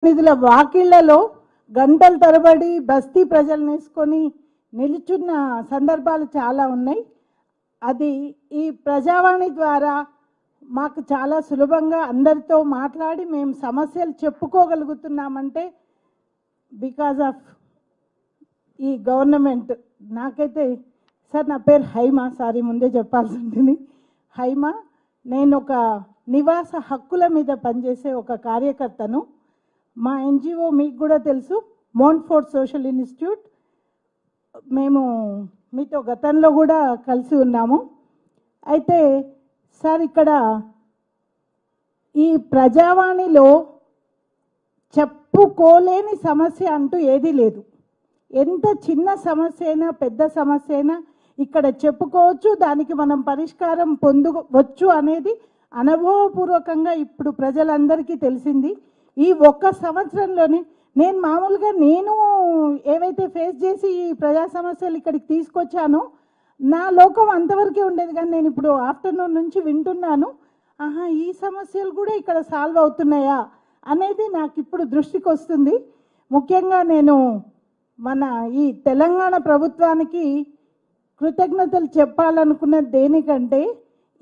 నిధుల వాకిళ్లలో గంటల తరబడి బస్తీ ప్రజలను వేసుకొని నిలుచున్న సందర్భాలు చాలా ఉన్నాయి. అది ఈ ప్రజావాణి ద్వారా మాకు చాలా సులభంగా అందరితో మాట్లాడి మేము సమస్యలు చెప్పుకోగలుగుతున్నామంటే బికాజ్ ఆఫ్ ఈ గవర్నమెంట్. నాకైతే సార్ నా పేరు హైమా, సారీ ముందే చెప్పాల్సి ఉంటుంది. హైమా, నేను ఒక నివాస హక్కుల మీద పనిచేసే ఒక కార్యకర్తను. మా ఎన్జిఓ మీకు కూడా తెలుసు, మోంట్ఫోర్ట్ సోషల్ ఇన్స్టిట్యూట్. మేము మీతో గతంలో కూడా కలిసి ఉన్నాము. అయితే సార్ ఇక్కడ ఈ ప్రజావాణిలో చెప్పుకోలేని సమస్య అంటూ ఏదీ లేదు. ఎంత చిన్న సమస్య అయినా పెద్ద సమస్య అయినా ఇక్కడ చెప్పుకోవచ్చు, దానికి మనం పరిష్కారం పొందవచ్చు అనేది అనుభవపూర్వకంగా ఇప్పుడు ప్రజలందరికీ తెలిసింది. ఈ ఒక్క సంవత్సరంలోనే నేను మామూలుగా ఏవైతే ఫేస్ చేసి ఈ ప్రజా సమస్యలు ఇక్కడికి తీసుకొచ్చానో నా లోకం అంతవరకే ఉండేది. కానీ నేను ఇప్పుడు ఆఫ్టర్నూన్ నుంచి వింటున్నాను, ఈ సమస్యలు కూడా ఇక్కడ సాల్వ్ అవుతున్నాయా అనేది నాకు ఇప్పుడు దృష్టికి వస్తుంది. ముఖ్యంగా నేను మన ఈ తెలంగాణ ప్రభుత్వానికి కృతజ్ఞతలు చెప్పాలనుకున్నది దేనికంటే,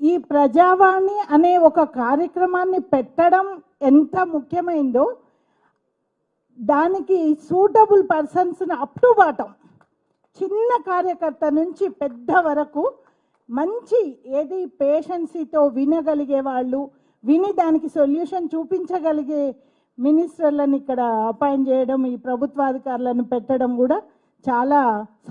ఈ ప్రజావాణి అనే ఒక కార్యక్రమాన్ని పెట్టడం ఎంత ముఖ్యమైందో దానికి సూటబుల్ పర్సన్స్ని అప్ టు బాటం, చిన్న కార్యకర్త నుంచి పెద్ద వరకు మంచి ఏది పేషెన్సీతో వినగలిగే వాళ్ళు, విని దానికి సొల్యూషన్ చూపించగలిగే మినిస్టర్లను ఇక్కడ అపాయింట్ చేయడం, ఈ ప్రభుత్వాధికారులను పెట్టడం కూడా చాలా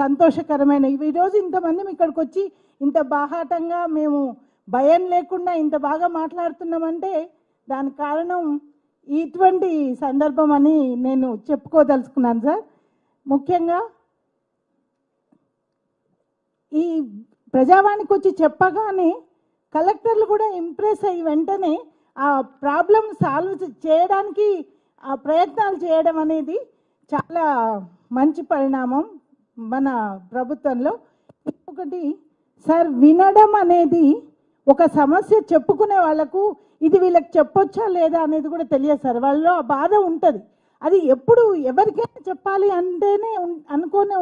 సంతోషకరమైన. ఈరోజు ఇంతమంది ఇక్కడికి వచ్చి ఇంత బాహాటంగా మేము భయం లేకుండా ఇంత బాగా మాట్లాడుతున్నామంటే దానికి కారణం ఇటువంటి సందర్భం అని నేను చెప్పుకోదలుచుకున్నాను సార్. ముఖ్యంగా ఈ ప్రజావాణికి వచ్చి చెప్పగానే కలెక్టర్లు కూడా ఇంప్రెస్ అయ్యి వెంటనే ఆ ప్రాబ్లం సాల్వ్ చేయడానికి ఆ ప్రయత్నాలు చేయడం అనేది చాలా మంచి పరిణామం మన ప్రభుత్వంలో. ఇంకొకటి సార్, వినడం అనేది ఒక సమస్య చెప్పుకునే వాళ్ళకు ఇది వీళ్ళకి చెప్పొచ్చా లేదా అనేది కూడా తెలియదు సార్. వాళ్ళలో ఆ బాధ ఉంటుంది. అది ఎప్పుడు ఎవరికైనా చెప్పాలి అంటేనే అనుకోనే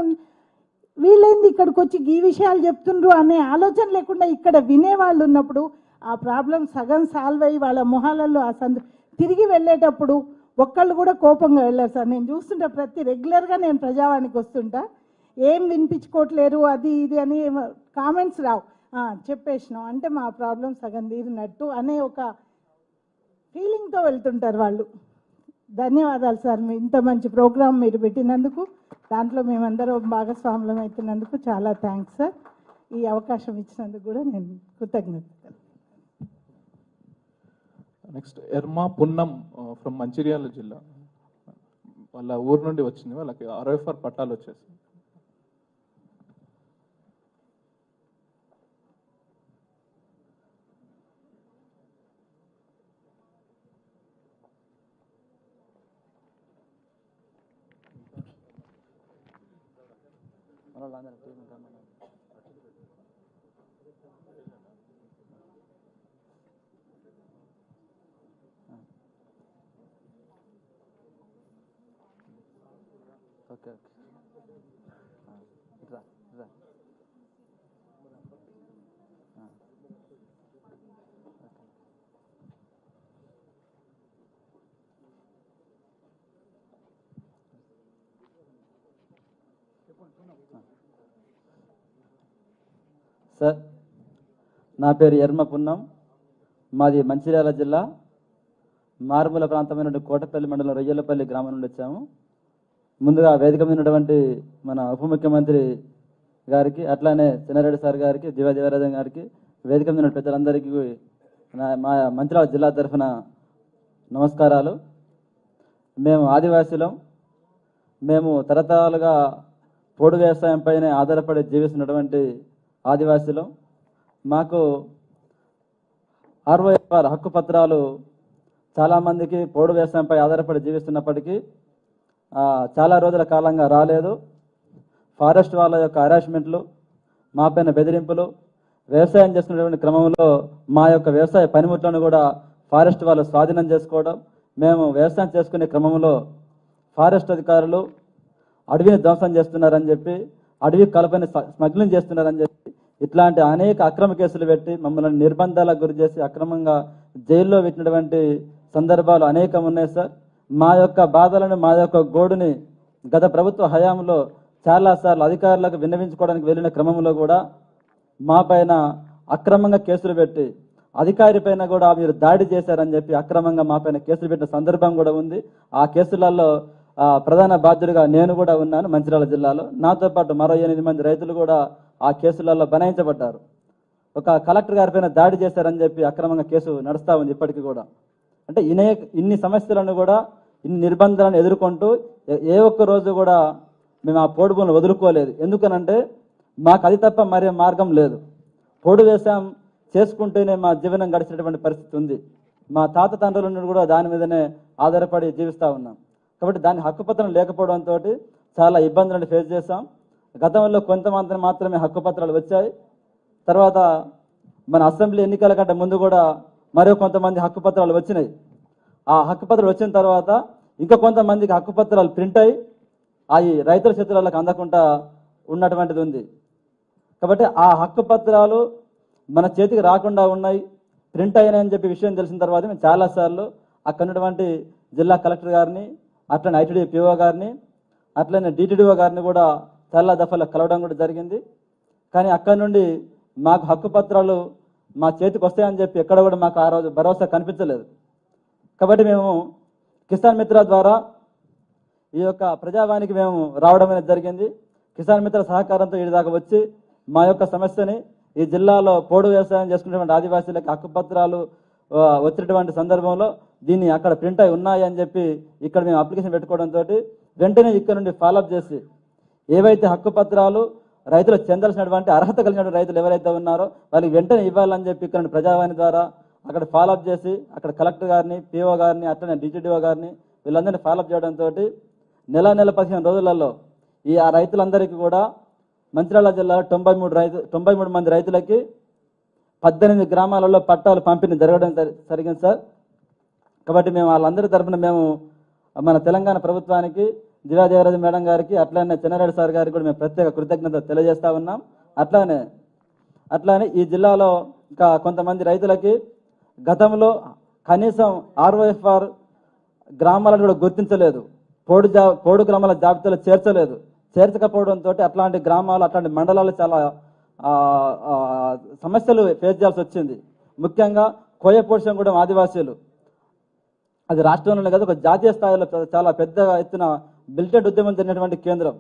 వీళ్ళేంది ఇక్కడికి వచ్చి ఈ విషయాలు చెప్తుండ్రు అనే ఆలోచన లేకుండా ఇక్కడ వినేవాళ్ళు ఉన్నప్పుడు ఆ ప్రాబ్లం సగం సాల్వ్ అయ్యి వాళ్ళ మొహాలలో తిరిగి వెళ్ళేటప్పుడు ఒక్కళ్ళు కూడా కోపంగా వెళ్ళారు సార్. నేను చూస్తుంటా రెగ్యులర్గా నేను ప్రజావాణికి వస్తుంటా, ఏం వినిపించుకోవట్లేరు అది ఇది అని కామెంట్స్ రావు. చెప్పేసినాం అంటే మా ప్రాబ్లం సగం తీరినట్టు అనే ఒక ఫీలింగ్తో వెళ్తుంటారు వాళ్ళు. ధన్యవాదాలు సార్, ఇంత మంచి ప్రోగ్రాం మీరు పెట్టినందుకు, దాంట్లో మేమందరం భాగస్వాములం అవుతున్నందుకు చాలా థ్యాంక్స్ సార్. ఈ అవకాశం ఇచ్చినందుకు కూడా నేను కృతజ్ఞతలు. నెక్స్ట్ ఎర్మా పున్నం ఫ్రమ్ మంచిర్యాల జిల్లా. వాళ్ళ ఊరు నుండి వచ్చింది, వాళ్ళకి RFR పట్టాలు వచ్చేసి. ఓకే రా రా సార్, నా పేరు ఎర్మ పున్నం, మాది మంచిర్యాల జిల్లా మారుమూల ప్రాంతమైన కోటపల్లి మండలం రొయ్యలపల్లి గ్రామం నుండి వచ్చాము. ముందుగా వేదిక మీద ఉన్నటువంటి మన ఉప ముఖ్యమంత్రి గారికి, అట్లానే చిన్నారెడ్డి సార్ గారికి, దేవరాజన్ గారికి, వేదిక మీద ఉన్న పెద్దలందరికీ మా మంచిర్యాల జిల్లా తరఫున నమస్కారాలు. మేము ఆదివాసులం. మేము తరతరాలుగా పోడు వ్యవసాయం పైనే ఆధారపడి జీవిస్తున్నటువంటి ఆదివాసులం. మాకు 60 హక్కు పత్రాలు చాలామందికి పోడు వ్యవసాయంపై ఆధారపడి జీవిస్తున్నప్పటికీ చాలా రోజుల కాలంగా రాలేదు. ఫారెస్ట్ వాళ్ళ యొక్క హరాస్మెంట్లు, మా పైన బెదిరింపులు, వ్యవసాయం చేసుకునేటువంటి క్రమంలో మా యొక్క వ్యవసాయ పనిముట్లను కూడా ఫారెస్ట్ వాళ్ళు స్వాధీనం చేసుకోవడం, మేము వ్యవసాయం చేసుకునే క్రమంలో ఫారెస్ట్ అధికారులు అడవిని ధ్వంసం చేస్తున్నారని చెప్పి, అడవి కలపని స్మగ్లింగ్ చేస్తున్నారని చెప్పి ఇట్లాంటి అనేక అక్రమ కేసులు పెట్టి మమ్మల్ని నిర్బంధాలకు గురి చేసి అక్రమంగా జైల్లో పెట్టినటువంటి సందర్భాలు అనేకం ఉన్నాయి సార్. మా యొక్క బాధలను, మా యొక్క గోడుని గత ప్రభుత్వ హయాంలో చాలాసార్లు అధికారులకు విన్నవించుకోవడానికి వెళ్ళిన క్రమంలో కూడా మా పైన అక్రమంగా కేసులు పెట్టి, అధికారి పైన కూడా మీరు దాడి చేశారని చెప్పి అక్రమంగా మా పైన కేసులు పెట్టిన సందర్భం కూడా ఉంది. ఆ కేసులలో ప్రధాన బాధ్యుడిగా నేను కూడా ఉన్నాను మంచిర్యాల జిల్లాలో. నాతో పాటు మరో 8 మంది రైతులు కూడా ఆ కేసులలో బనాయించబడ్డారు. ఒక కలెక్టర్ గారి పైన దాడి చేశారని చెప్పి అక్రమంగా కేసు నడుస్తూ ఉంది ఇప్పటికీ కూడా. అంటే ఇన్ని సమస్యలను కూడా, ఇన్ని నిర్బంధాలను ఎదుర్కొంటూ ఏ ఒక్క రోజు కూడా మేము ఆ పోడు భూములను వదులుకోలేదు. ఎందుకనంటే మాకు అది తప్ప మరే మార్గం లేదు. పోడు వ్యవసాయం చేసుకుంటేనే మా జీవనం గడిచినటువంటి పరిస్థితి ఉంది. మా తాత తండ్రుల నుండి కూడా దాని మీదనే ఆధారపడి జీవిస్తూ ఉన్నాం. కాబట్టి దాని హక్కుపత్రం లేకపోవడంతో చాలా ఇబ్బందులను ఫేస్ చేశాం. గతంలో కొంతమంది మాత్రమే హక్కుపత్రాలు వచ్చాయి. తర్వాత మన అసెంబ్లీ ఎన్నికల కంటే ముందు కూడా మరో కొంతమంది హక్కుపత్రాలు వచ్చినాయి. ఆ హక్కుపత్రాలు వచ్చిన తర్వాత ఇంకా కొంతమందికి హక్కుపత్రాలు ప్రింట్ అయ్యి అవి రైతుల చేతులకు అందకుండా ఉన్నటువంటిది ఉంది. కాబట్టి ఆ హక్కుపత్రాలు మన చేతికి రాకుండా ఉన్నాయి, ప్రింట్ అయినాయని చెప్పి విషయం తెలిసిన తర్వాత మేము చాలాసార్లు అక్కడ ఉన్నటువంటి జిల్లా కలెక్టర్ గారిని, అట్లనే ఐటీడీ పిఓ గారిని, అట్లనే డిటిడిఓ గారిని కూడా చాలా దఫాలు కలవడం కూడా జరిగింది. కానీ అక్కడి నుండి మాకు హక్కుపత్రాలు మా చేతికి వస్తాయని చెప్పి ఎక్కడ కూడా మాకు ఆ రోజు భరోసా కనిపించలేదు. కాబట్టి మేము కిసాన్ మిత్ర ద్వారా ఈ యొక్క ప్రజావానికి మేము రావడం అనేది జరిగింది. కిసాన్ మిత్ర సహకారంతో ఈ దాకా వచ్చి మా యొక్క సమస్యని, ఈ జిల్లాలో పోడు వ్యవసాయం చేసుకున్నటువంటి ఆదివాసీలకు హక్కుపత్రాలు వచ్చినటువంటి సందర్భంలో దీన్ని అక్కడ ప్రింట్ అయి ఉన్నాయి అని చెప్పి ఇక్కడ మేము అప్లికేషన్ పెట్టుకోవడంతో వెంటనే ఇక్కడ నుండి ఫాలోఅప్ చేసి ఏవైతే హక్కుపత్రాలు రైతులకు చెందాల్సినటువంటి అర్హత కలిగినటువంటి రైతులు ఎవరైతే ఉన్నారో వాళ్ళకి వెంటనే ఇవ్వాలని చెప్పి ఇక్కడ ప్రజావాణి ద్వారా అక్కడ ఫాలోఅప్ చేసి అక్కడ కలెక్టర్ గారిని, పిఓ గారిని, అట్లనే డిటిడిఓ గారిని వీళ్ళందరినీ ఫాలోఅప్ చేయడంతో నెల 15 రోజులలో ఆ రైతులందరికీ కూడా మంచిర్యాల జిల్లాలో 93 మంది రైతులకి 18 గ్రామాలలో పట్టాలు పంపిణీ జరగడం జరిగింది సార్. కాబట్టి మేము వాళ్ళందరి తరఫున మేము మన తెలంగాణ ప్రభుత్వానికి, దివాదేవరాజు మేడం గారికి, అట్లానే చెన్నారెడ్డి సార్ గారికి కూడా మేము ప్రత్యేక కృతజ్ఞత తెలియజేస్తా ఉన్నాం. అట్లానే ఈ జిల్లాలో ఇంకా కొంతమంది రైతులకి గతంలో కనీసం ROFR గ్రామాలను కూడా గుర్తించలేదు, పోడు గ్రామాల జాబితాలో చేర్చకపోవడంతో అట్లాంటి గ్రామాలు, అట్లాంటి మండలాలు చాలా సమస్యలు ఫేస్ చేయాల్సి వచ్చింది. ముఖ్యంగా కోయపోషణగూడెం ఆదివాసీలు అది రాష్ట్రంలోనే కాదు, ఒక జాతీయ స్థాయిలో చాలా పెద్ద ఎత్తున బిల్టెడ్ ఉద్యమం జరిగినటువంటి కేంద్రం.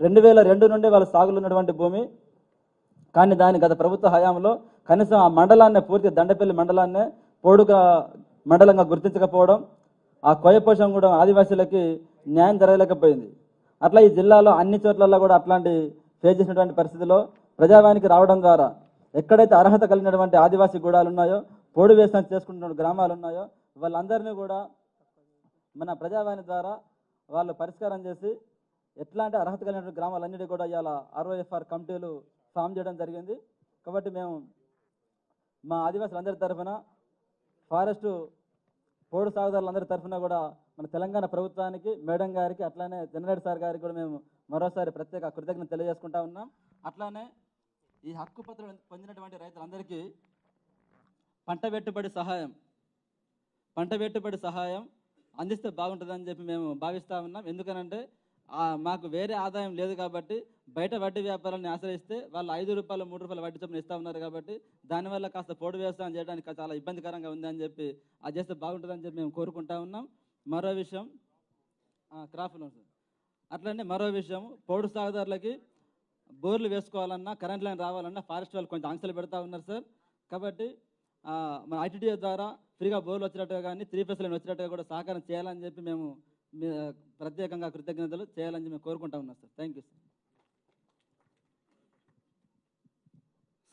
2002 నుండి వాళ్ళ సాగులో ఉన్నటువంటి భూమి, కానీ దాని గత ప్రభుత్వ హయాంలో కనీసం ఆ మండలాన్నే, పూర్తి దండపల్లి మండలాన్నే పోడుగా మండలంగా గుర్తించకపోవడం, ఆ కోయపోషణగూడెం ఆదివాసీలకి న్యాయం జరగలేకపోయింది. అట్లా ఈ జిల్లాలో అన్ని చోట్లలో కూడా అట్లాంటి ఫేస్ చేసినటువంటి పరిస్థితిలో ప్రజావానికి రావడం ద్వారా ఎక్కడైతే అర్హత కలిగినటువంటి ఆదివాసీ గూడాలు ఉన్నాయో, పోడు వ్యవసాయం చేసుకుంటున్న గ్రామాలు ఉన్నాయో వాళ్ళందరినీ కూడా మన ప్రజావాణి ద్వారా వాళ్ళు పరిష్కారం చేసి ఎట్లాంటి అర్హత కలిగినటువంటి గ్రామాలన్నిటి కూడా ఇవాళ ROFR కమిటీలు ఫామ్ చేయడం జరిగింది. కాబట్టి మేము మా ఆదివాసులందరి తరఫున, ఫారెస్ట్ పోడు సాగుదారులందరి తరఫున కూడా మన తెలంగాణ ప్రభుత్వానికి, మేడం గారికి, అట్లానే చెన్నారెడ్డి సార్ గారికి కూడా మేము మరోసారి ప్రత్యేక కృతజ్ఞత తెలియజేసుకుంటా ఉన్నాం. అట్లానే ఈ హక్కుపత్రం పొందినటువంటి రైతులందరికీ పంట పెట్టుబడి సహాయం అందిస్తే బాగుంటుందని చెప్పి మేము భావిస్తూ ఉన్నాం. ఎందుకనంటే మాకు వేరే ఆదాయం లేదు కాబట్టి బయట వడ్డీ వ్యాపారాన్ని ఆశ్రయిస్తే వాళ్ళు 5 రూపాయలు 3 రూపాయల వడ్డీ చొప్పున ఇస్తూ ఉన్నారు. కాబట్టి దానివల్ల కాస్త పోడు వ్యవసాయం చేయడానికి చాలా ఇబ్బందికరంగా ఉందని చెప్పి అది చేస్తే బాగుంటుందని చెప్పి మేము కోరుకుంటా ఉన్నాం. మరో విషయం క్రాప్ లోన్స్. అట్లనే మరో విషయం, పోడు సాగుదారులకి బోర్లు వేసుకోవాలన్నా, కరెంట్ లైన్ రావాలన్నా ఫారెస్ట్ వాళ్ళు కొంచెం ఆంక్షలు పెడతా ఉన్నారు సార్. కాబట్టి మన ITDA ద్వారా ఫ్రీగా బోర్లు వచ్చినట్టుగా కానీ 3 లైన్ వచ్చినట్టుగా కూడా సహకారం చేయాలని చెప్పి మేము ప్రత్యేకంగా కృతజ్ఞతలు చేయాలని చెప్పి మేము కోరుకుంటా ఉన్నాం సార్. Thank you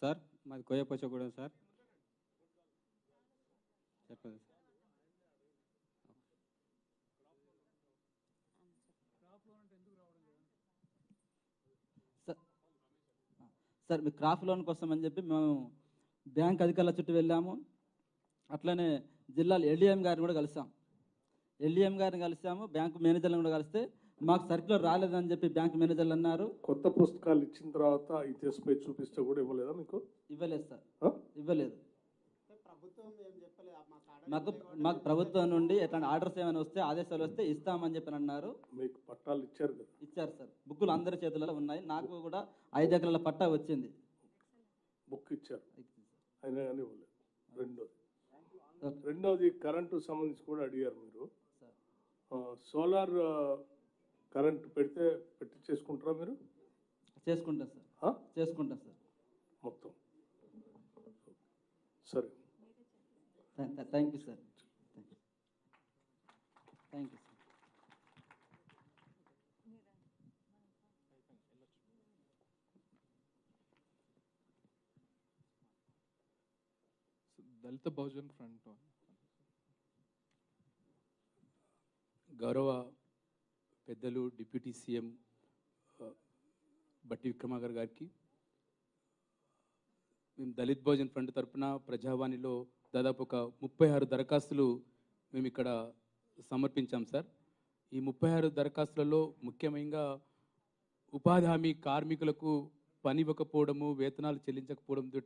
sir. మాది కోయపోషగూడెం సార్. చెప్పండి సార్. మీ క్రాప్ లోన్ కోసం అని చెప్పి మేము బ్యాంక్ అధికారుల చుట్టూ వెళ్ళాము. అట్లనే జిల్లాలో LDM గారిని కూడా కలిసాం. ఎల్ఈఎం గారిని కలిసాము, బ్యాంకు మేనేజర్లను కూడా కలిస్తే మాకు సర్క్యులర్ రాలేదని చెప్పి బ్యాంక్ మేనేజర్లు అన్నారు. కొత్త పుస్తకాలు ఇచ్చిన తర్వాత ఈ తీసుకుపోయి చూపిస్తే కూడా ఇవ్వలేదా మీకు? ఇవ్వలేదు సార్, ఆ? ఇవ్వలేదు. మాకు ప్రభుత్వం నుండి ఎట్లాంటి ఆర్డర్స్ ఏమైనా వస్తే, ఆదేశాలు వస్తే ఇస్తామని చెప్పి అన్నారు. మీకు పట్టాలు ఇచ్చారు కదా? ఇచ్చారు సార్, బుక్కులు అందరి చేతులలో ఉన్నాయి. నాకు కూడా 5 ఎకరాల పట్టా వచ్చింది. బుక్ ఇచ్చారు, అయినా కానీ ఇవ్వలేదు. రెండోది కరెంటు సంబంధించి కూడా అడిగారు మీరు. సోలార్ కరెంట్ పెట్టి చేసుకుంటారా మీరు? చేసుకుంటాం సార్, చేసుకుంటాం సార్ మొత్తం. సరే, thank you sir, thank you sir. Dalit Bahujan front. గౌరవ పెద్దలు డిప్యూటీ సీఎం బట్టి విక్రమార్క గారికి మేము దళిత్ బహుజన్ ఫ్రంట్ తరఫున ప్రజావాణిలో దాదాపు ఒక 36 దరఖాస్తులు మేము ఇక్కడ సమర్పించాం సార్. ఈ 36 దరఖాస్తులలో ముఖ్యంగా ఉపాధి హామీ కార్మికులకు పని ఇవ్వకపోవడము, వేతనాలు చెల్లించకపోవడంతో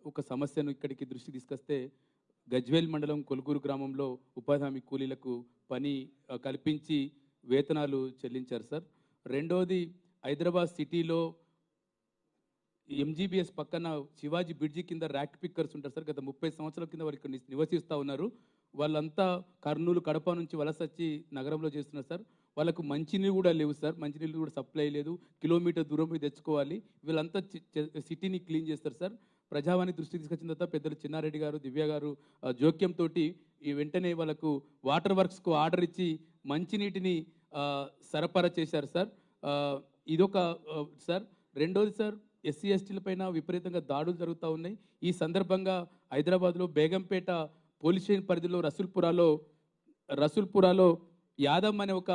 ఒక సమస్యను ఇక్కడికి దృష్టి తీసుకొస్తే గజ్వేల్ మండలం కొలుగూరు గ్రామంలో ఉపాధి హామీ కూలీలకు పని కల్పించి వేతనాలు చెల్లించారు సార్. రెండోది హైదరాబాద్ సిటీలో ఎంజీబీఎస్ పక్కన శివాజీ బ్రిడ్జి కింద ర్యాక్ పిక్కర్స్ ఉంటారు సార్. గత 30 సంవత్సరాల కింద వారు ఇక్కడ నివసిస్తూ ఉన్నారు. వాళ్ళంతా కర్నూలు, కడప నుంచి వలస వచ్చి నగరంలో చేస్తున్నారు సార్. వాళ్ళకు మంచినీళ్ళు కూడా లేవు సార్, మంచినీళ్ళు కూడా సప్లై లేదు, కిలోమీటర్ దూరం పోయి తెచ్చుకోవాలి. వీళ్ళంతా సిటీని క్లీన్ చేస్తారు సార్. ప్రజావాణి దృష్టికి తీసుకొచ్చిన తర్వాత పెద్దలు చిన్నారెడ్డి గారు, దివ్య గారు జోక్యంతో ఈ వెంటనే వాళ్ళకు వాటర్ వర్క్స్కు ఆర్డర్ ఇచ్చి మంచినీటిని సరఫరా చేశారు సార్. ఇదొక సార్. రెండోది సార్, ఎస్సీ ఎస్టీల పైన విపరీతంగా దాడులు జరుగుతూ ఉన్నాయి. ఈ సందర్భంగా హైదరాబాద్లో బేగంపేట పోలీస్ స్టేషన్ పరిధిలో రసూల్పురాలో యాదవ్ అనే ఒక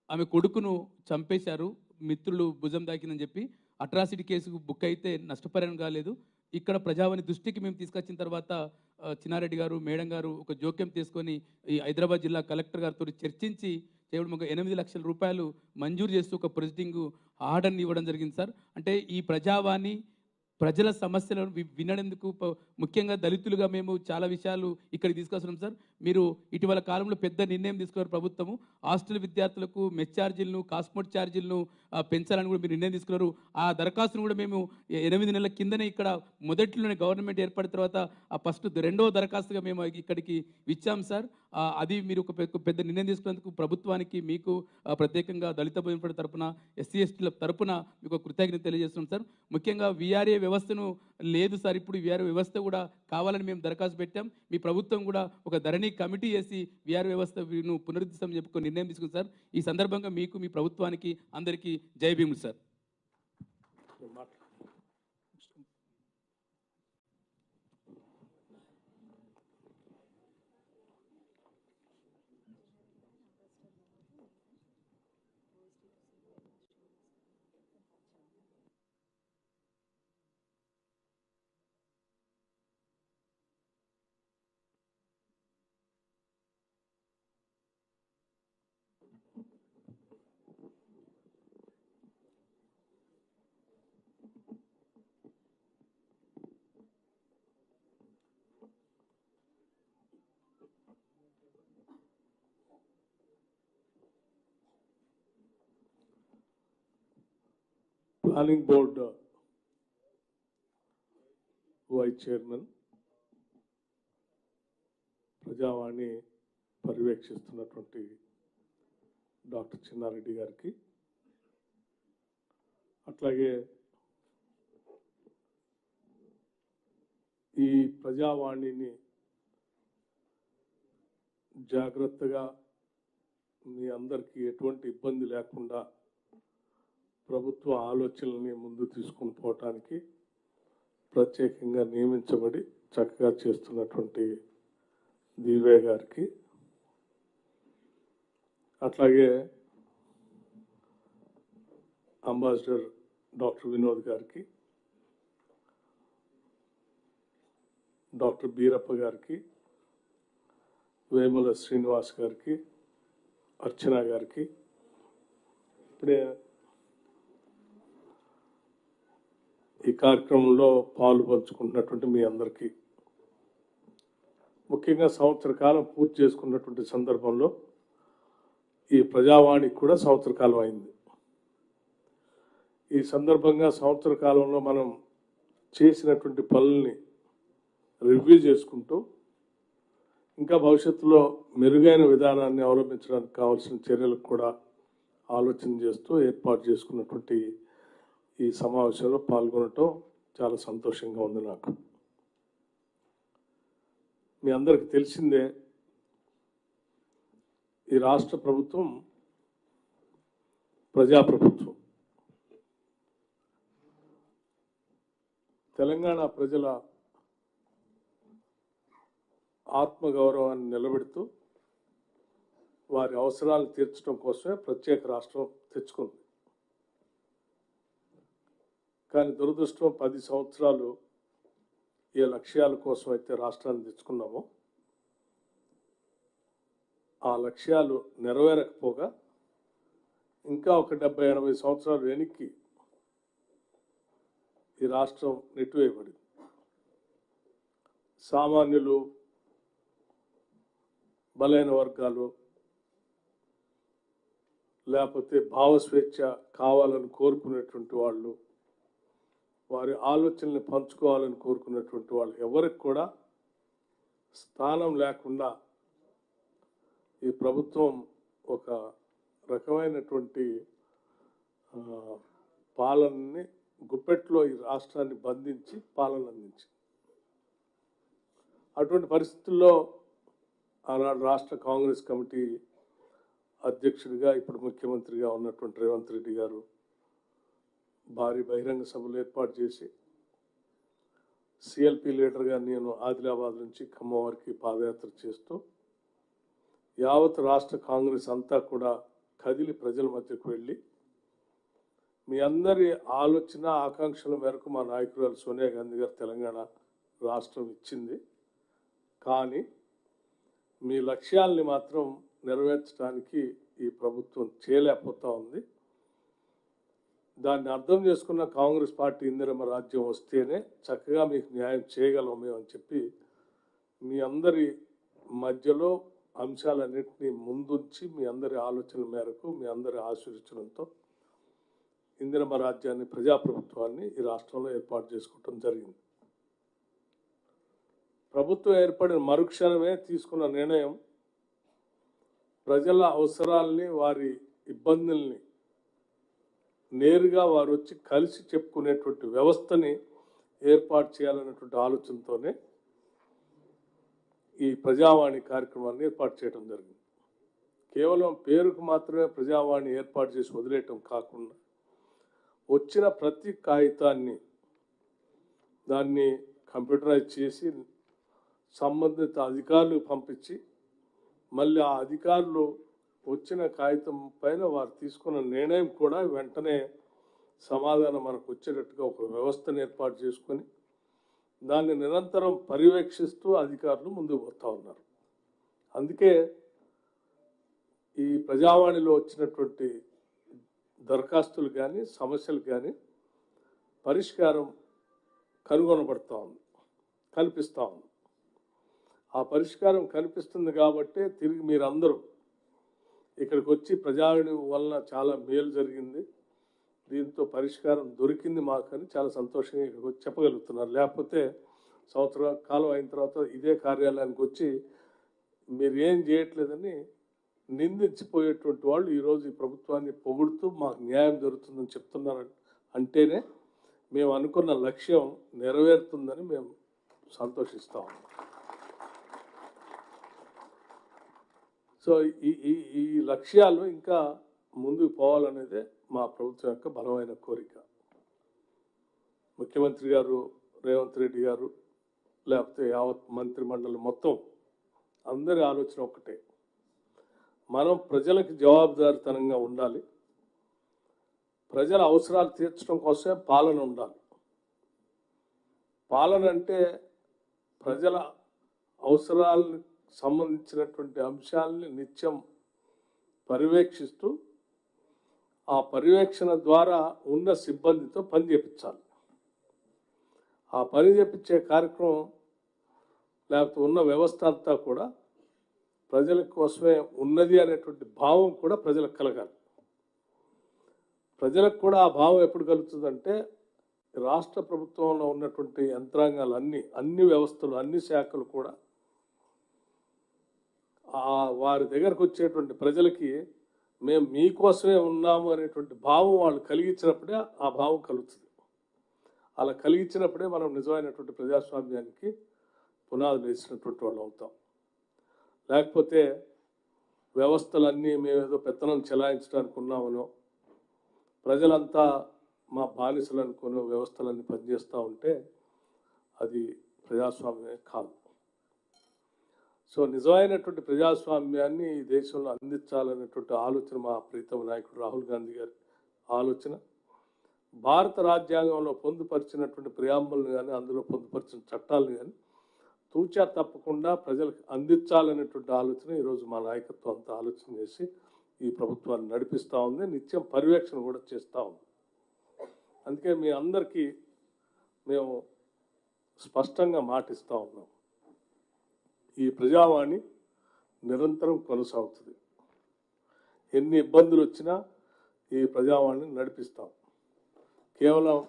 ఆమె కొడుకును చంపేశారు, మిత్రులు భుజం దాకిందని చెప్పి అట్రాసిటీ కేసుకు బుక్ అయితే నష్టపరిహారం కాలేదు. ఇక్కడ ప్రజావాణి దృష్టికి మేము తీసుకొచ్చిన తర్వాత చిన్నారెడ్డి గారు, మేడం గారు ఒక జోక్యం తీసుకొని ఈ హైదరాబాద్ జిల్లా కలెక్టర్ గారితో చర్చించి చేయడం, ఒక 8 లక్షల రూపాయలు మంజూరు చేస్తూ ఒక ప్రొసీడింగ్ ఆర్డర్ని ఇవ్వడం జరిగింది సార్. అంటే ఈ ప్రజావాణి ప్రజల సమస్యలను వినడందుకు, ముఖ్యంగా దళితులుగా మేము చాలా విషయాలు ఇక్కడికి తీసుకొస్తున్నాం సార్. మీరు ఇటీవల కాలంలో పెద్ద నిర్ణయం తీసుకున్నారు ప్రభుత్వము. హాస్టల్ విద్యార్థులకు మెస్ ఛార్జీలను, కాస్మోట్ ఛార్జీలను పెంచాలని కూడా మీరు నిర్ణయం తీసుకున్నారు. ఆ దరఖాస్తును కూడా మేము 8 నెలల కిందనే ఇక్కడ మొదట్లోనే గవర్నమెంట్ ఏర్పడిన తర్వాత రెండవ దరఖాస్తుగా మేము ఇక్కడికి ఇచ్చాం సార్. అది మీరు ఒక పెద్ద నిర్ణయం తీసుకున్నందుకు ప్రభుత్వానికి, మీకు ప్రత్యేకంగా దళిత బహుజన తరపున, ఎస్సీ ఎస్టీల తరపున మీకు కృతజ్ఞత తెలియజేస్తున్నాం సార్. ముఖ్యంగా వీఆర్ఏ వ్యవస్థను లేదు సార్, ఇప్పుడు వీఆర్ఏ వ్యవస్థ కూడా కావాలని మేము దరఖాస్తు పెట్టాం. మీ ప్రభుత్వం కూడా ఒక ధరణి కమిటీ చేసి వీఆర్ఏ వ్యవస్థను పునరుద్ధరిస్తామని చెప్పుకొని నిర్ణయం తీసుకుంది సార్. ఈ సందర్భంగా మీకు, మీ ప్రభుత్వానికి అందరికీ జై భీములు sir. Planning board vice chairman, Prajavani పర్యవేక్షిస్తున్నటువంటి డాక్టర్ చిన్నారెడ్డి గారికి, అట్లాగే ఈ ప్రజావాణిని జాగ్రత్తగా మీ అందరికీ ఎటువంటి ఇబ్బంది లేకుండా ప్రభుత్వ ఆలోచనల్ని ముందు తీసుకుని పోవటానికి ప్రత్యేకంగా నియమించబడి చక్కగా చేస్తున్నటువంటి దివ్య గారికి, అట్లాగే అంబాసిడర్ డాక్టర్ వినోద్ గారికి, డాక్టర్ బీరప్ప గారికి, వేముల శ్రీనివాస్ గారికి, అర్చన గారికి, ఇప్పుడే ఈ కార్యక్రమంలో పాలు పంచుకుంటున్నటువంటి మీ అందరికీ, ముఖ్యంగా సంవత్సర కాలం పూర్తి చేసుకున్నటువంటి సందర్భంలో ఈ ప్రజావాణికి కూడా సంవత్సర కాలం అయింది. ఈ సందర్భంగా సంవత్సర కాలంలో మనం చేసినటువంటి పనుల్ని రివ్యూ చేసుకుంటూ ఇంకా భవిష్యత్తులో మెరుగైన విధానాన్ని అవలంబించడానికి కావాల్సిన చర్యలకు కూడా ఆలోచన చేస్తూ ఏర్పాటు చేసుకున్నటువంటి ఈ సమావేశంలో పాల్గొనటం చాలా సంతోషంగా ఉంది నాకు. మీ అందరికీ తెలిసిందే, ఈ రాష్ట్ర ప్రభుత్వం ప్రజాప్రభుత్వం. తెలంగాణ ప్రజల ఆత్మగౌరవాన్ని నిలబెడుతూ వారి అవసరాలు తీర్చడం కోసమే ప్రత్యేక రాష్ట్రం తెచ్చుకుంది. కానీ దురదృష్టం 10 సంవత్సరాలు ఏ లక్ష్యాల కోసం అయితే రాష్ట్రాన్ని తెచ్చుకున్నామో ఆ లక్ష్యాలు నెరవేరకపోగా ఇంకా ఒక 70-80 సంవత్సరాలు వెనక్కి ఈ రాష్ట్రం నెట్టివేయబడింది. సామాన్యులు, బలైన వర్గాలు, లేకపోతే భావస్వేచ్ఛ కావాలని కోరుకునేటువంటి వాళ్ళు, వారి ఆలోచనల్ని పంచుకోవాలని కోరుకున్నటువంటి వాళ్ళు ఎవరికి కూడా స్థానం లేకుండా ఈ ప్రభుత్వం ఒక రకమైనటువంటి పాలనని గుప్పెట్లో ఈ రాష్ట్రాన్ని బంధించి పాలన అందించింది. అటువంటి పరిస్థితుల్లో ఆనాడు రాష్ట్ర కాంగ్రెస్ కమిటీ అధ్యక్షుడిగా ఇప్పుడు ముఖ్యమంత్రిగా ఉన్నటువంటి రేవంత్ రెడ్డి గారు భారీ బహిరంగ సభలు ఏర్పాటు చేసి, సిఎల్పి లీడర్గా నేను ఆదిలాబాద్ నుంచి ఖమ్మం వరకు పాదయాత్ర చేస్తూ యావత్ రాష్ట్ర కాంగ్రెస్ అంతా కూడా కదిలి ప్రజల మధ్యకు వెళ్ళి మీ అందరి ఆలోచన ఆకాంక్షల మేరకు మా నాయకురాలు సోనియా గాంధీ గారు తెలంగాణ రాష్ట్రం ఇచ్చింది. కానీ మీ లక్ష్యాల్ని మాత్రం నెరవేర్చడానికి ఈ ప్రభుత్వం చేయలేకపోతా ఉంది. దాన్ని అర్థం చేసుకున్న కాంగ్రెస్ పార్టీ ఇందిరమ్మ రాజ్యం వస్తేనే చక్కగా మీకు న్యాయం చేయగలం మేము అని చెప్పి మీ అందరి మధ్యలో అంశాలన్నింటినీ ముందుంచి మీ అందరి ఆలోచనల మేరకు మీ అందరి ఆశీర్వచనంతో ఇందిరమ్మ రాజ్యాన్ని, ప్రజాప్రభుత్వాన్ని ఈ రాష్ట్రంలో ఏర్పాటు చేసుకోవటం జరిగింది. ప్రభుత్వం ఏర్పడిన మరుక్షణమే తీసుకున్న నిర్ణయం ప్రజల అవసరాల్ని, వారి ఇబ్బందుల్ని నేరుగా వారు వచ్చి కలిసి చెప్పుకునేటువంటి వ్యవస్థని ఏర్పాటు చేయాలన్నటువంటి ఆలోచనతోనే ఈ ప్రజావాణి కార్యక్రమాన్ని ఏర్పాటు చేయడం జరిగింది. కేవలం పేరుకు మాత్రమే ప్రజావాణి ఏర్పాటు చేసి వదిలేయటం కాకుండా వచ్చిన ప్రతి కాగితాన్ని దాన్ని కంప్యూటరైజ్ చేసి సంబంధిత అధికారులకు పంపించి మళ్ళీ ఆ అధికారులు వచ్చిన కాగితం పైన వారు తీసుకున్న నిర్ణయం కూడా వెంటనే సమాధానం మనకు వచ్చేటట్టుగా ఒక వ్యవస్థను ఏర్పాటు చేసుకొని దాన్ని నిరంతరం పర్యవేక్షిస్తూ అధికారులు ముందుకు పోతా ఉన్నారు. అందుకే ఈ ప్రజావాణిలో వచ్చినటువంటి దరఖాస్తులు కానీ సమస్యలు కానీ పరిష్కారం కనుగొనబడతా ఉంది, కల్పిస్తూ ఉంది. ఆ పరిష్కారం కనిపిస్తుంది కాబట్టే తిరిగి మీరందరూ ఇక్కడికి వచ్చి ప్రజావాణి వలన చాలా మేలు జరిగింది, దీంతో పరిష్కారం దొరికింది మాకని చాలా సంతోషంగా ఇక్కడికి వచ్చి చెప్పగలుగుతున్నారు. లేకపోతే సంవత్సర కాలం అయిన తర్వాత ఇదే కార్యాలయానికి వచ్చి మీరు ఏం చేయట్లేదని నిందించిపోయేటువంటి వాళ్ళు ఈరోజు ఈ ప్రభుత్వాన్ని పొగుడుతూ మాకు న్యాయం జరుగుతుందని చెప్తున్నారు. అంటేనే మేము అనుకున్న లక్ష్యం నెరవేరుతుందని మేము సంతోషిస్తాం. సో ఈ లక్ష్యాలు ఇంకా ముందుకు పోవాలనేదే మా ప్రభుత్వం యొక్క బలమైన కోరిక. ముఖ్యమంత్రి గారు, రేవంత్ రెడ్డి గారు, లేకపోతే యావత్ మంత్రిమండలి మొత్తం అందరి ఆలోచన ఒక్కటే, మనం ప్రజలకు జవాబుదారీతనంగా ఉండాలి, ప్రజల అవసరాలు తీర్చడం కోసమే పాలన ఉండాలి. పాలన అంటే ప్రజల అవసరాలకు సంబంధించినటువంటి అంశాలని నిత్యం పర్యవేక్షిస్తూ ఆ పర్యవేక్షణ ద్వారా ఉన్న సిబ్బందితో పని చేపించాలి. ఆ పని చేపించే కార్యక్రమం లేకపోతే ఉన్న వ్యవస్థ అంతా కూడా ప్రజల కోసమే ఉన్నది అనేటువంటి భావం కూడా ప్రజలకు కలగాలి. ప్రజలకు కూడా ఆ భావం ఎప్పుడు కలుగుతుందంటే రాష్ట్ర ప్రభుత్వంలో ఉన్నటువంటి యంత్రాంగాలు అన్ని వ్యవస్థలు అన్ని శాఖలు కూడా వారి దగ్గరకు వచ్చేటువంటి ప్రజలకి మేము మీకోసమే ఉన్నాము అనేటువంటి భావం వాళ్ళు కలిగించినప్పుడే ఆ భావం కలుగుతుంది. అలా కలిగించినప్పుడే మనం నిజమైనటువంటి ప్రజాస్వామ్యానికి పునాదులు వేసినటువంటి వాళ్ళు అవుతాం. లేకపోతే వ్యవస్థలన్నీ మేమేదో పెత్తనం చెలాయించడానికి ఉన్నామనో ప్రజలంతా మా బానిసలు అనుకునే వ్యవస్థలన్నీ పనిచేస్తూ ఉంటే అది ప్రజాస్వామ్యమే కాదు. సో నిజమైనటువంటి ప్రజాస్వామ్యాన్ని ఈ దేశంలో అందించాలనేటువంటి ఆలోచన మా ప్రీతమ నాయకుడు రాహుల్ గాంధీ గారి ఆలోచన. భారత రాజ్యాంగంలో పొందుపరిచినటువంటి ప్రియాంబుల్ని కానీ అందులో పొందుపరిచిన చట్టాలను కానీ తూచా తప్పకుండా ప్రజలకు అందించాలనేటువంటి ఆలోచన ఈరోజు మా నాయకత్వం అంతా ఆలోచన చేసి ఈ ప్రభుత్వాన్ని నడిపిస్తూ ఉంది. నిత్యం పర్యవేక్షణ కూడా చేస్తూ ఉంది. అందుకే మీ అందరికీ మేము స్పష్టంగా మాటిస్తూ ఉన్నాం, ఈ ప్రజావాణి నిరంతరం కొనసాగుతుంది. ఎన్ని ఇబ్బందులు వచ్చినా ఈ ప్రజావాణిని నడిపిస్తాం. కేవలం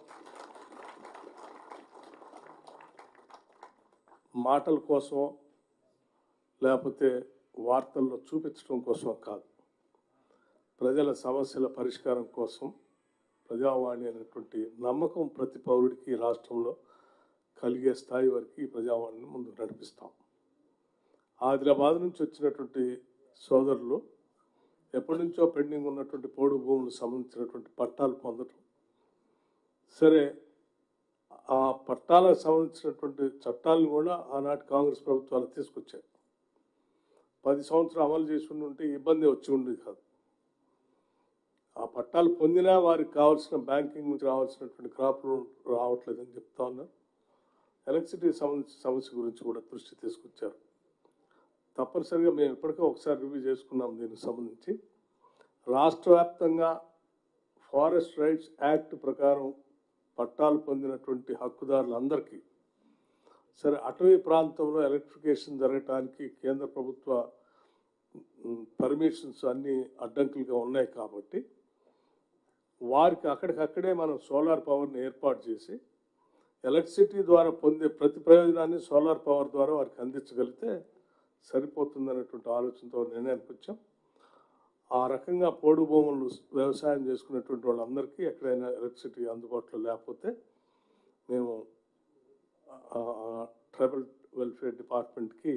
మాటల కోసం లేకపోతే వార్తల్లో చూపించడం కోసం కాదు, ప్రజల సమస్యల పరిష్కారం కోసం ప్రజావాణి అనేటువంటి నమ్మకం ప్రతి పౌరుడికి రాష్ట్రంలో కలిగే స్థాయి వరకు ఈ ప్రజావాణిని ముందుకు నడిపిస్తాం. ఆదిలాబాద్ నుంచి వచ్చినటువంటి సోదరులు ఎప్పటి నుంచో పెండింగ్ ఉన్నటువంటి పోడు భూములకు సంబంధించినటువంటి పట్టాలు పొందడం, సరే ఆ పట్టాలకు సంబంధించినటువంటి చట్టాలను కూడా ఆనాటి కాంగ్రెస్ ప్రభుత్వాలు తీసుకొచ్చాయి. 10 సంవత్సరాలు అమలు చేసి ఉంటే ఇబ్బంది వచ్చి ఉండేది కాదు. ఆ పట్టాలు పొందినా వారికి కావాల్సిన బ్యాంకింగ్ నుంచి రావాల్సినటువంటి క్రాప్ లోన్ రావట్లేదని చెప్తా ఉన్నారు. ఎలక్ట్రిసిటీ సంబంధించిన సమస్య గురించి కూడా దృష్టి తీసుకొచ్చారు. తప్పనిసరిగా మేము ఇప్పటికే ఒకసారి రివ్యూ చేసుకున్నాం. దీనికి సంబంధించి రాష్ట్ర వ్యాప్తంగా ఫారెస్ట్ రైట్స్ యాక్ట్ ప్రకారం పట్టాలు పొందినటువంటి హక్కుదారులందరికీ సరే అటవీ ప్రాంతంలో ఎలక్ట్రిఫికేషన్ జరగటానికి కేంద్ర ప్రభుత్వ పర్మిషన్స్ అన్నీ అడ్డంకులుగా ఉన్నాయి కాబట్టి వారికి అక్కడికక్కడే మనం సోలార్ పవర్ని ఏర్పాటు చేసి ఎలక్ట్రిసిటీ ద్వారా పొందే ప్రతి ప్రయోజనాన్ని సోలార్ పవర్ ద్వారా వారికి అందించగలిగితే సరిపోతుందనేటువంటి ఆలోచనతో నిర్ణయానికి వచ్చాం. ఆ రకంగా పోడు భూములు వ్యవసాయం చేసుకునేటువంటి వాళ్ళందరికీ ఎక్కడైనా ఎలక్ట్రిసిటీ అందుబాటులో లేకపోతే మేము ట్రైబల్ వెల్ఫేర్ డిపార్ట్మెంట్కి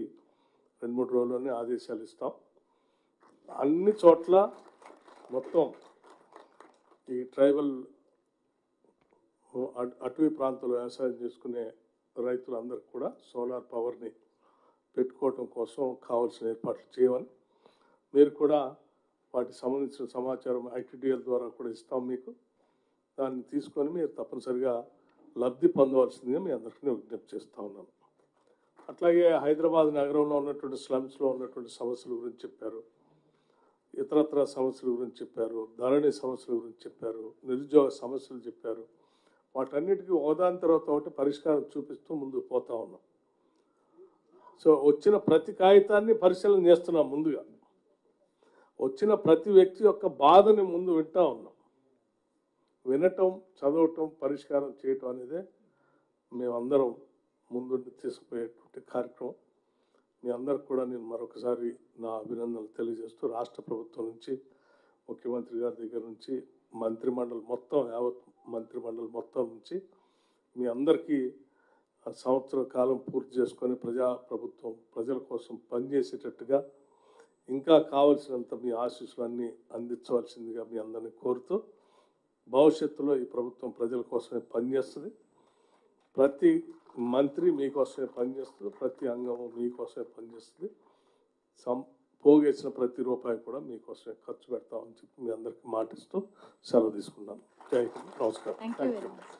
2-3 రోజుల్లోనే ఆదేశాలు ఇస్తాం. అన్ని చోట్ల మొత్తం ఈ ట్రైబల్ అటవీ ప్రాంతంలో వ్యవసాయం చేసుకునే రైతులందరికీ కూడా సోలార్ పవర్ని పెట్టుకోవటం కోసం కావాల్సిన ఏర్పాట్లు చేయమని, మీరు కూడా వాటికి సంబంధించిన సమాచారం ఐటీడీఎల్ ద్వారా కూడా ఇస్తాం మీకు. దాన్ని తీసుకొని మీరు తప్పనిసరిగా లబ్ధి పొందవలసిందిగా మీ అందరికీ విజ్ఞప్తి చేస్తూ ఉన్నాను. అట్లాగే హైదరాబాద్ నగరంలో ఉన్నటువంటి స్లమ్స్లో ఉన్నటువంటి సమస్యల గురించి చెప్పారు, ఇతరత్ర సమస్యల గురించి చెప్పారు, ధరణి సమస్యల గురించి చెప్పారు, నిరుద్యోగ సమస్యలు చెప్పారు. వాటన్నిటికీ ఒకదాని తర్వాత ఒకటి పరిష్కారం చూపిస్తూ ముందుకు పోతా ఉన్నాం. సో వచ్చిన ప్రతి కాగితాన్ని పరిశీలన చేస్తున్నాం. ముందుగా వచ్చిన ప్రతి వ్యక్తి యొక్క బాధని ముందు వింటా ఉన్నాం. వినటం, చదవటం, పరిష్కారం చేయటం అనేదే మేమందరం ముందుండి తీసుకుపోయేటువంటి కార్యక్రమం. మీ అందరికి కూడా నేను మరొకసారి నా అభినందనలు తెలియజేస్తూ రాష్ట్ర ప్రభుత్వం నుంచి, ముఖ్యమంత్రి గారి దగ్గర నుంచి, మంత్రిమండలి మొత్తం యావత్ మంత్రిమండలి మొత్తం నుంచి మీ అందరికీ సంవత్సర కాలం పూర్తి చేసుకొని ప్రభుత్వం ప్రజల కోసం పనిచేసేటట్టుగా ఇంకా కావలసినంత మీ ఆశీస్సులన్నీ అందించవలసిందిగా మీ అందరినీ కోరుతూ, భవిష్యత్తులో ఈ ప్రభుత్వం ప్రజల కోసమే పనిచేస్తుంది. ప్రతి మంత్రి మీకోసమే పనిచేస్తుంది, ప్రతి అంగము మీకోసమే పనిచేస్తుంది. పోగేసిన ప్రతి రూపాయి కూడా మీకోసమే ఖర్చు పెడతామని చెప్పి మీ అందరికీ మాటిస్తూ సెలవు తీసుకున్నాను. జై హింద్, నమస్కారం. Thank you very much.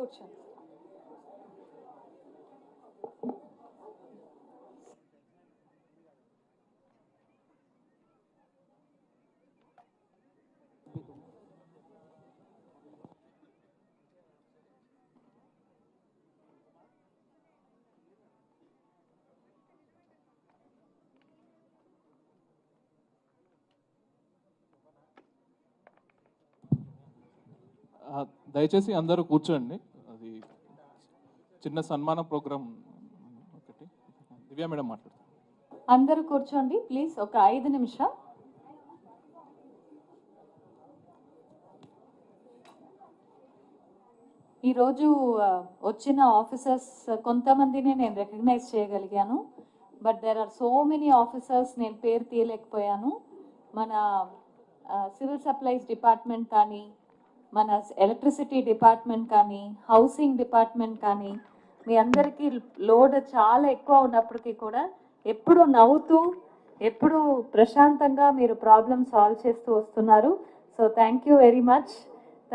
కూర్చోండి. దయచేసి అందరూ కూర్చోండి. అది చిన్న సన్మాన ప్రోగ్రామ్ ఒకటి. దివ్య మేడం మాట్లాడుతారు. అందరూ కూర్చోండి ప్లీజ్, ఒక 5 నిమిషాలు. ఈరోజు వచ్చిన ఆఫీసర్స్ కొంతమందిని నేను రికగ్నైజ్ చేయగలిగాను. But there are so many officers నేను పేరు తీయలేకపోయాను. మన సివిల్ సప్లైస్ డిపార్ట్మెంట్ కానీ, మన ఎలక్ట్రిసిటీ డిపార్ట్మెంట్ కానీ, హౌసింగ్ డిపార్ట్మెంట్ కానీ, మీ అందరికీ లోడ్ చాలా ఎక్కువ ఉన్నప్పటికీ కూడా ఎప్పుడు నవ్వుతూ, ఎప్పుడు ప్రశాంతంగా మీరు ప్రాబ్లమ్ సాల్వ్ చేస్తూ వస్తున్నారు. So thank you very much.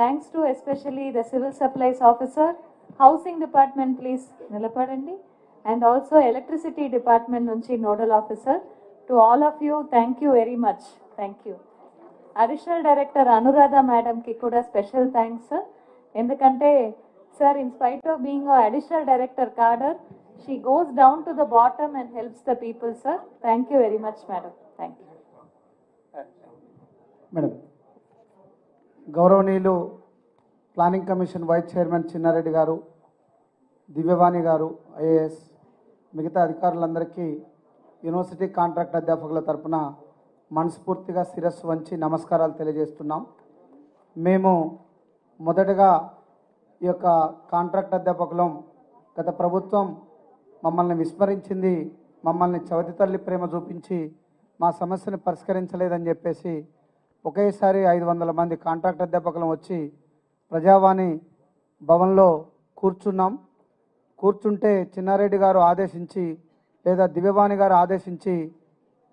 Thanks to especially the civil supplies officer, housing department please నిలబడండి, అండ్ ఆల్సో ఎలక్ట్రిసిటీ డిపార్ట్మెంట్ నుంచి nodal officer. To all of you thank you very much. Thank you. Additional director Anuradha మేడంకి కూడా special thanks. ఎందుకంటే sir, in spite of being additional director cadre, she goes down to the bottom and helps the people sir. Thank you very much madam. Thank you madam. గౌరవనీయులు planning commission vice chairman Chinnareddy గారు, దివ్యవాణి గారు IAS, మిగతా అధికారులందరికీ university contract అధ్యాపకుల తరపున మనస్ఫూర్తిగా శిరస్సు వంచి నమస్కారాలు తెలియజేస్తున్నాం. మేము మొదటగా ఈ యొక్క కాంట్రాక్ట్ అధ్యాపకులం గత ప్రభుత్వం మమ్మల్ని విస్మరించింది, మమ్మల్ని చవితి తల్లి ప్రేమ చూపించి మా సమస్యను పరిష్కరించలేదని చెప్పేసి ఒకేసారి 500 మంది కాంట్రాక్ట్ అధ్యాపకులం వచ్చి ప్రజావాణి భవన్లో కూర్చున్నాం. కూర్చుంటే చిన్నారెడ్డి గారు ఆదేశించి, లేదా దివ్యవాణి గారు ఆదేశించి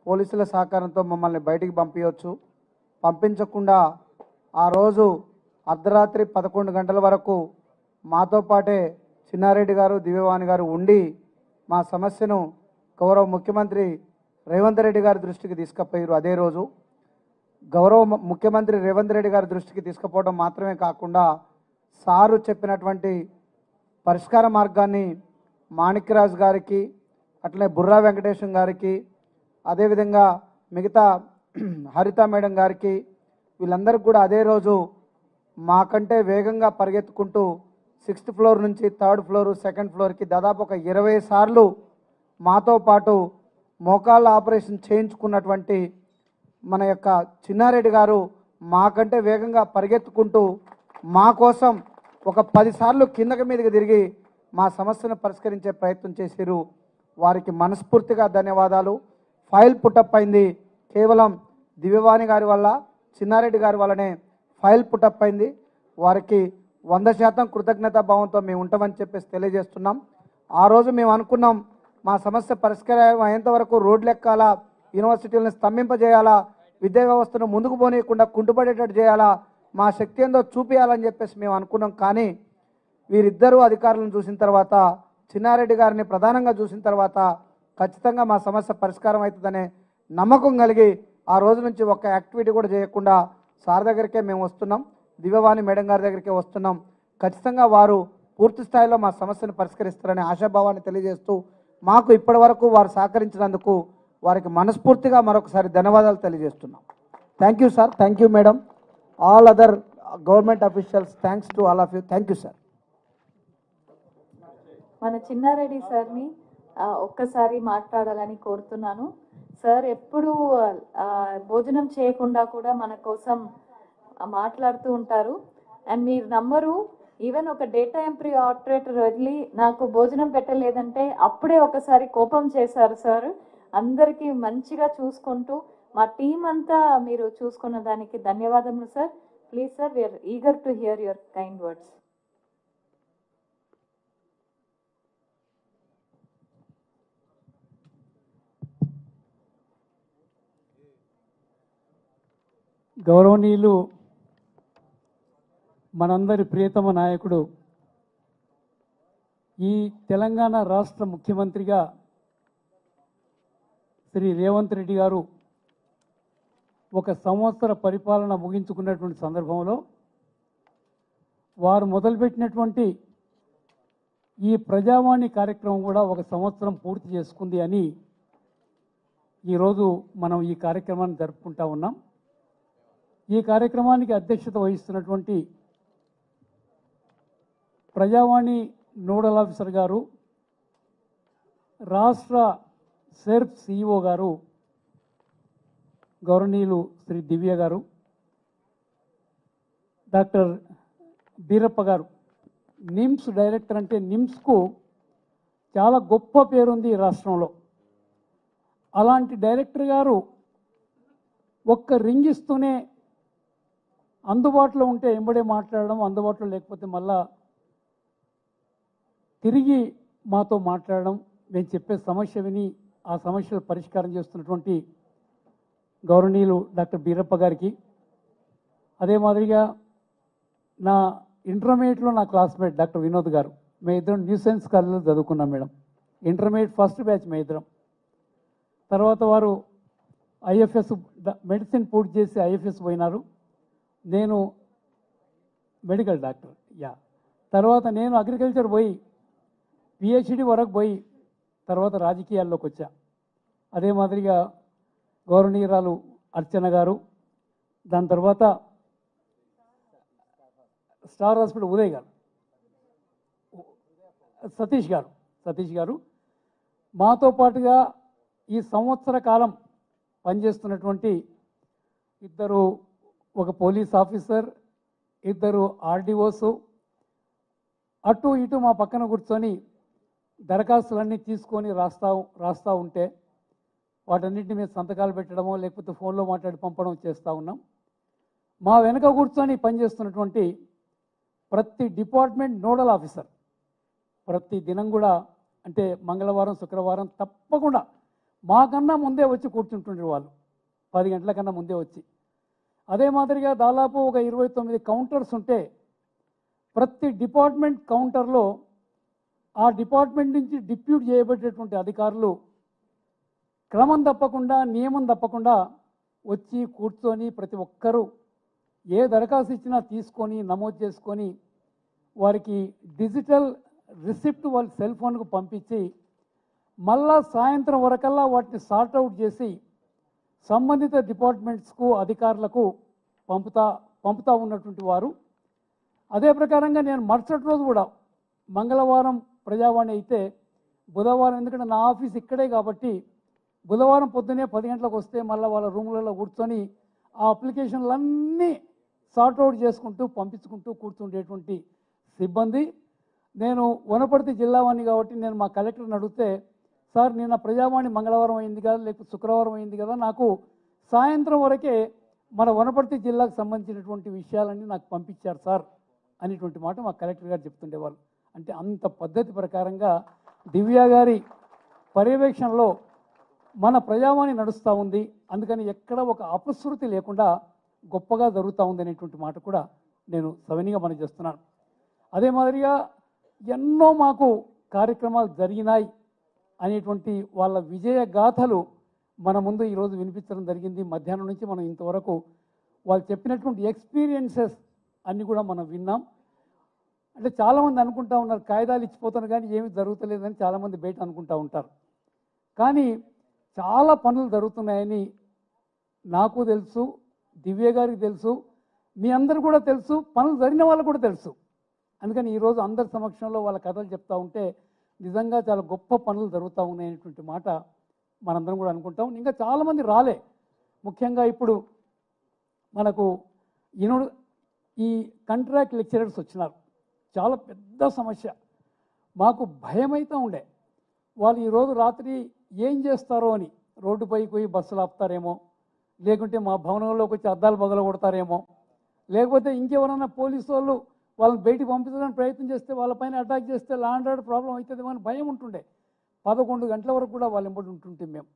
పోలీసుల సహకారంతో మమ్మల్ని బయటికి పంపించవచ్చు. పంపించకుండా ఆ రోజు అర్ధరాత్రి 11 గంటల వరకు మాతో పాటే చిన్నారెడ్డి గారు, దివ్యవాణి గారు ఉండి మా సమస్యను గౌరవ ముఖ్యమంత్రి రేవంత్ రెడ్డి గారి దృష్టికి తీసుకుపోయారు. అదే రోజు గౌరవ ముఖ్యమంత్రి రేవంత్ రెడ్డి గారి దృష్టికి తీసుకుపోవడం మాత్రమే కాకుండా సారు చెప్పినటువంటి పరిష్కార మార్గాన్ని మాణిక్యరాజు గారికి, అట్లనే బుర్రా వెంకటేశం గారికి, అదేవిధంగా మిగతా హరిత మేడం గారికి, వీళ్ళందరికీ కూడా అదే రోజు మాకంటే వేగంగా పరిగెత్తుకుంటూ 6th ఫ్లోర్ నుంచి 3rd ఫ్లోర్, 2nd ఫ్లోర్కి దాదాపు ఒక 20 సార్లు మాతో పాటు మోకాళ్ళ ఆపరేషన్ చేయించుకున్నటువంటి మన యొక్క చిన్నారెడ్డి గారు మాకంటే వేగంగా పరిగెత్తుకుంటూ మా కోసం ఒక 10 సార్లు కిందకి మీదకి తిరిగి మా సమస్యను పరిష్కరించే ప్రయత్నం చేశారు. వారికి మనస్ఫూర్తిగా ధన్యవాదాలు. ఫైల్ పుటప్ అయింది కేవలం దివ్యవాణి గారి వల్ల, చిన్నారెడ్డి గారి వల్లనే ఫైల్ పుటప్ అయింది. వారికి 100% కృతజ్ఞతా భావంతో మేము ఉంటామని చెప్పేసి తెలియజేస్తున్నాం. ఆ రోజు మేము అనుకున్నాం, మా సమస్య పరిష్కారం అయ్యేంత వరకు రోడ్లు ఎక్కాలా, యూనివర్సిటీలను స్తంభింపజేయాలా, విద్యా వ్యవస్థను ముందుకు పోనీయకుండా కుంటుపడేటట్టు చేయాలా, మా శక్తి ఏందో చూపించాలని చెప్పేసి మేము అనుకున్నాం. కానీ వీరిద్దరూ అధికారులను చూసిన తర్వాత, చిన్నారెడ్డి గారిని ప్రధానంగా చూసిన తర్వాత ఖచ్చితంగా మా సమస్య పరిష్కారం అవుతుందనే నమ్మకం కలిగి ఆ రోజు నుంచి ఒక యాక్టివిటీ కూడా చేయకుండా సార్ దగ్గరికే మేము వస్తున్నాం, దివ్యవాణి మేడం గారి దగ్గరికే వస్తున్నాం. ఖచ్చితంగా వారు పూర్తి స్థాయిలో మా సమస్యను పరిష్కరిస్తారనే ఆశాభావాన్ని తెలియజేస్తూ మాకు ఇప్పటి వరకు వారు సహకరించినందుకు వారికి మనస్ఫూర్తిగా మరొకసారి ధన్యవాదాలు తెలియజేస్తున్నాం. Thank you sir, thank you madam, all other government officials, thanks to all of you. Thank you sir. మన చిన్నారెడ్డి సార్ని ఒక్కసారి మాట్లాడాలని కోరుతున్నాను. సార్ ఎప్పుడు భోజనం చేయకుండా కూడా మన కోసం మాట్లాడుతూ ఉంటారు. అండ్ మీరు నమ్మరు, ఈవెన్ ఒక డేటా ఎంట్రీ ఆపరేటర్ వదిలి నాకు భోజనం పెట్టలేదంటే అప్పుడే ఒకసారి కోపం చేశారు సార్. అందరికీ మంచిగా చూసుకుంటూ మా టీం అంతా మీరు చూసుకున్న దానికి ధన్యవాదములు sir. Please sir, we are eager to hear your kind words. గౌరవనీయులు మనందరి ప్రియతమ నాయకుడు ఈ తెలంగాణ రాష్ట్ర ముఖ్యమంత్రిగా శ్రీ రేవంత్ రెడ్డి గారు ఒక సంవత్సర పరిపాలన ముగించుకున్నటువంటి సందర్భంలో వారు మొదలుపెట్టినటువంటి ఈ ప్రజావాణి కార్యక్రమం కూడా ఒక సంవత్సరం పూర్తి చేసుకుంది అని ఈరోజు మనం ఈ కార్యక్రమాన్ని జరుపుకుంటా ఉన్నాం. ఈ కార్యక్రమానికి అధ్యక్షత వహిస్తున్నటువంటి ప్రజావాణి నోడల్ ఆఫీసర్ గారు, రాష్ట్ర సెర్ప్ సిఇఓ గారు గౌరవనీయులు శ్రీ దివ్య గారు, డాక్టర్ బీరప్ప గారు, నిమ్స్ డైరెక్టర్. అంటే నిమ్స్కు చాలా గొప్ప పేరుంది ఈ రాష్ట్రంలో. అలాంటి డైరెక్టర్ గారు ఒక్క రింగ్ ఇస్తూనే అందుబాటులో ఉంటే ఎంబడే మాట్లాడడం, అందుబాటులో లేకపోతే మళ్ళా తిరిగి మాతో మాట్లాడడం, మేము చెప్పే సమస్య విని ఆ సమస్యలు పరిష్కారం చేస్తున్నటువంటి గౌరవనీయులు డాక్టర్ బీరప్ప గారికి, అదే మాదిరిగా నా ఇంటర్మీడియట్లో నా క్లాస్మేట్ డాక్టర్ వినోద్ గారు, మేము ఇద్దరం న్యూ సైన్స్ కాలేజీలో చదువుకున్నాం మేడం. ఇంటర్మీడియట్ ఫస్ట్ బ్యాచ్ మేము ఇద్దరం. తర్వాత వారు ఐఎఫ్ఎస్ మెడిసిన్ పూర్తి చేసి ఐఎఫ్ఎస్ పోయినారు. నేను మెడికల్ డాక్టర్. తర్వాత నేను అగ్రికల్చర్ పోయి పిహెచ్డి వరకు పోయి తర్వాత రాజకీయాల్లోకి వచ్చా. అదే మాదిరిగా గౌరవనీయురాలు అర్చన గారు, దాని తర్వాత స్టార్ హాస్పిటల్ ఉదయ్ గారు, సతీష్ గారు మాతో పాటుగా ఈ సంవత్సర కాలం పనిచేస్తున్నటువంటి ఇద్దరు, ఒక పోలీస్ ఆఫీసర్, ఇద్దరు ఆర్డీఓస్ అటు ఇటు మా పక్కన కూర్చొని దరఖాస్తులన్నీ తీసుకొని రాస్తా ఉంటే వాటన్నింటినీ మీద సంతకాలు పెట్టడమో లేకపోతే ఫోన్లో మాట్లాడి పంపడం చేస్తూ ఉన్నాం. మా వెనక కూర్చొని పనిచేస్తున్నటువంటి ప్రతి డిపార్ట్మెంట్ నోడల్ ఆఫీసర్ ప్రతి దినం కూడా, అంటే మంగళవారం శుక్రవారం తప్పకుండా మాకన్నా ముందే వచ్చి కూర్చుంటుండే వాళ్ళు, 10 గంటల కన్నా ముందే వచ్చి. అదే మాదిరిగా దాదాపు ఒక 29 కౌంటర్స్ ఉంటే ప్రతి డిపార్ట్మెంట్ కౌంటర్లో ఆ డిపార్ట్మెంట్ నుంచి డిప్యూట్ చేయబడేటువంటి అధికారులు క్రమం తప్పకుండా, నియమం తప్పకుండా వచ్చి కూర్చొని ప్రతి ఒక్కరూ ఏ దరఖాస్తు ఇచ్చినా తీసుకొని నమోదు చేసుకొని వారికి డిజిటల్ రిసిప్ట్ వాళ్ళ సెల్ ఫోన్కు పంపించి మళ్ళా సాయంత్రం వరకల్లా వాటిని సార్ట్అవుట్ చేసి సంబంధిత డిపార్ట్మెంట్స్కు అధికారులకు పంపుతా ఉన్నటువంటి వారు. అదే ప్రకారంగా నేను మరుసటి రోజు కూడా మంగళవారం ప్రజావాణి అయితే బుధవారం, ఎందుకంటే నా ఆఫీస్ ఇక్కడే కాబట్టి బుధవారం పొద్దునే 10 గంటలకు వస్తే మళ్ళీ వాళ్ళ రూములలో కూర్చొని ఆ అప్లికేషన్లన్నీ సార్ట్అవుట్ చేసుకుంటూ పంపించుకుంటూ కూర్చుండేటువంటి సిబ్బంది. నేను వనపర్తి జిల్లావాణి కాబట్టి నేను మా కలెక్టర్ని అడిగితే, సార్ నిన్న ప్రజావాణి మంగళవారం అయింది కదా, లేకపోతే శుక్రవారం అయింది కదా, నాకు సాయంత్రం వరకే మన వనపర్తి జిల్లాకు సంబంధించినటువంటి విషయాలన్నీ నాకు పంపించారు సార్ అనేటువంటి మాట మా కలెక్టర్ గారు చెప్తుండేవాళ్ళు. అంటే అంత పద్ధతి ప్రకారంగా దివ్య గారి పర్యవేక్షణలో మన ప్రజావాణి నడుస్తూ ఉంది. అందుకని ఎక్కడ ఒక అపశృతి లేకుండా గొప్పగా జరుగుతూ ఉంది అనేటువంటి మాట కూడా నేను సవినీగా మనం చేస్తున్నాను. అదే మాదిరిగా ఎన్నో మాకు కార్యక్రమాలు జరిగినాయి అనేటువంటి వాళ్ళ విజయ గాథలు మన ముందు ఈరోజు వినిపించడం జరిగింది. మధ్యాహ్నం నుంచి మనం ఇంతవరకు వాళ్ళు చెప్పినటువంటి ఎక్స్పీరియన్సెస్ అన్నీ కూడా మనం విన్నాం. అంటే చాలామంది అనుకుంటా ఉన్నారు కాగితాలు ఇచ్చిపోతాను కానీ ఏమీ జరుగుతలేదని చాలామంది బయట అనుకుంటూ ఉంటారు. కానీ చాలా పనులు జరుగుతున్నాయని నాకు తెలుసు, దివ్య గారికి తెలుసు, మీ అందరు కూడా తెలుసు, పనులు జరిగిన వాళ్ళకు కూడా తెలుసు. అందుకని ఈరోజు అందరి సమక్షంలో వాళ్ళ కథలు చెప్తూ ఉంటే నిజంగా చాలా గొప్ప పనులు జరుగుతూ ఉన్నాయనేటువంటి మాట మనందరం కూడా అనుకుంటాం. ఇంకా చాలామంది రాలే. ముఖ్యంగా ఇప్పుడు మనకు ఈ కాంట్రాక్ట్ లెక్చరర్స్ వచ్చినారు. చాలా పెద్ద సమస్య. మాకు భయమైతే ఉండే వాళ్ళు ఈరోజు రాత్రి ఏం చేస్తారో అని, రోడ్డుపైకి పోయి బస్సులు ఆపుతారేమో, లేకుంటే మా భవనంలోకి వచ్చి అద్దాలు పగలగొడతారేమో, లేకపోతే ఇంకెవరన్నా పోలీసు వాళ్ళు వాళ్ళని బయటికి పంపించడానికి ప్రయత్నం చేస్తే వాళ్ళపైన అటాక్ చేస్తే లా అండ్ ఆర్డర్ ప్రాబ్లం అవుతుందేమో అని భయం ఉంటుండే. 11 గంటల వరకు కూడా వాళ్ళు ఎంబడి ఉంటుంటే మేము